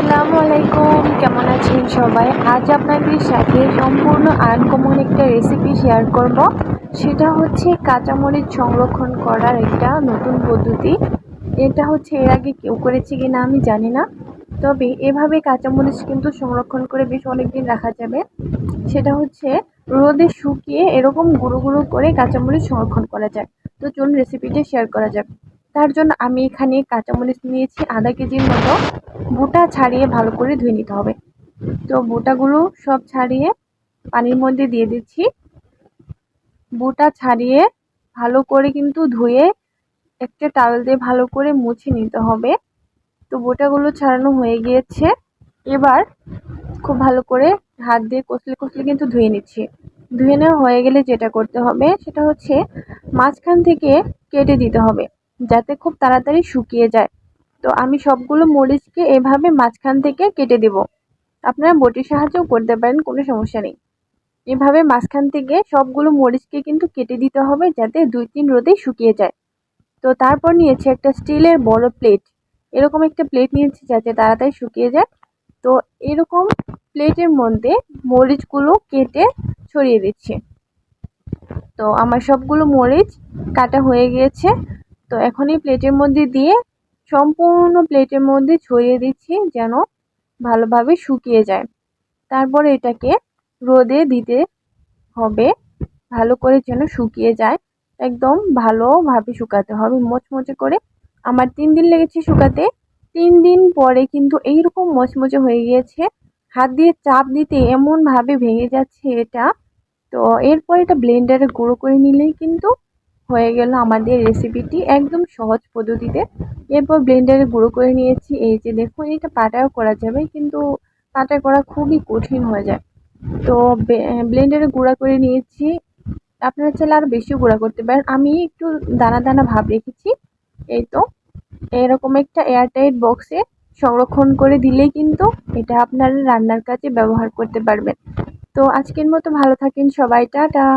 আসসালামু আলাইকুম, কেমন আছেন সবাই? আজ আপনাদের সাথে সম্পূর্ণ আনকমন একটা রেসিপি শেয়ার করব। সেটা হচ্ছে কাঁচামরিচ সংরক্ষণ করার একটা নতুন পদ্ধতি। এটা হচ্ছে এর আগে কেউ করেছে কিনা আমি জানি না, তবে এভাবে কাঁচামরিচ কিন্তু সংরক্ষণ করে বেশ অনেকদিন রাখা যাবে। সেটা হচ্ছে রোদে শুকিয়ে এরকম গুঁড়ো গুঁড়ো করে কাঁচামরিচ সংরক্ষণ করা যায়। তো চলুন রেসিপিটা শেয়ার করা যাক। তার জন্য আমি এখানে কাঁচামরিচ নিয়েছি আধা কেজির মতো। বোটা ছাড়িয়ে ভালো করে ধুয়ে নিতে হবে। তো বোটাগুলো সব ছাড়িয়ে পানির মধ্যে দিয়ে দিচ্ছি। বোটা ছাড়িয়ে ভালো করে কিন্তু ধুয়ে একটা টাওয়েল দিয়ে ভালো করে মুছে নিতে হবে। তো বোটাগুলো ছাড়ানো হয়ে গিয়েছে। এবার খুব ভালো করে হাত দিয়ে কষলে কষলে কিন্তু ধুয়ে নিচ্ছি। ধুয়ে নেওয়া হয়ে গেলে যেটা করতে হবে সেটা হচ্ছে মাঝখান থেকে কেটে দিতে হবে, যাতে খুব তাড়াতাড়ি শুকিয়ে যায়। তো আমি সবগুলো মরিচকে এভাবে মাঝখান থেকে কেটে দেব। আপনারা বটির সাহায্যেও করতে পারেন, কোনো সমস্যা নেই। এভাবে মাঝখান থেকে সবগুলো মরিচকে কিন্তু কেটে দিতে হবে, যাতে 2-3 রোদে শুকিয়ে যায়। তো তারপর নিয়েছি একটা স্টিলের বড় প্লেট। এরকম একটা প্লেট নিয়েছি যাতে তাড়াতাড়ি শুকিয়ে যায়। তো এরকম প্লেটের মধ্যে মরিচগুলো কেটে ছড়িয়ে দিচ্ছি। তো আমার সবগুলো মরিচ কাটা হয়ে গিয়েছে। তো এখন এই প্লেটের মধ্যে দিয়ে সম্পূর্ণ প্লেটের মধ্যে ছড়িয়ে দিচ্ছি, যেন ভালোভাবে শুকিয়ে যায়। তারপরে এটাকে রোদে দিতে হবে, ভালো করে যেন শুকিয়ে যায়। একদম ভালোভাবে শুকাতে হবে, মচমচে করে। আমার 3 দিন লেগেছে শুকাতে। 3 দিন পরে কিন্তু এইরকম মচমচে হয়ে গিয়েছে। হাত দিয়ে চাপ দিতে এমনভাবে ভেঙে যাচ্ছে এটা। তো এরপর এটা ব্লেন্ডারে গুঁড়ো করে নিলেই কিন্তু হয়ে গেল আমাদের রেসিপিটি একদম সহজ পদ্ধতিতে। এরপর ব্লেন্ডারে গুঁড়ো করে নিয়েছি। এই যে দেখুন, এটা পাটায়ও করা যাবে, কিন্তু পাটায় করা খুবই কঠিন হয়ে যায়। তো ব্লেন্ডারে গুঁড়া করে নিয়েছি। আপনারা চাইলে আরও বেশিও গুঁড়া করতে পারেন, আমি একটু দানা দানা ভাব রেখেছি। এই তো এরকম একটা এয়ারটাইট বক্সে সংরক্ষণ করে দিলেই কিন্তু এটা আপনারা রান্নার কাজে ব্যবহার করতে পারবেন। তো আজকের মতো ভালো থাকেন সবাই, টাটা।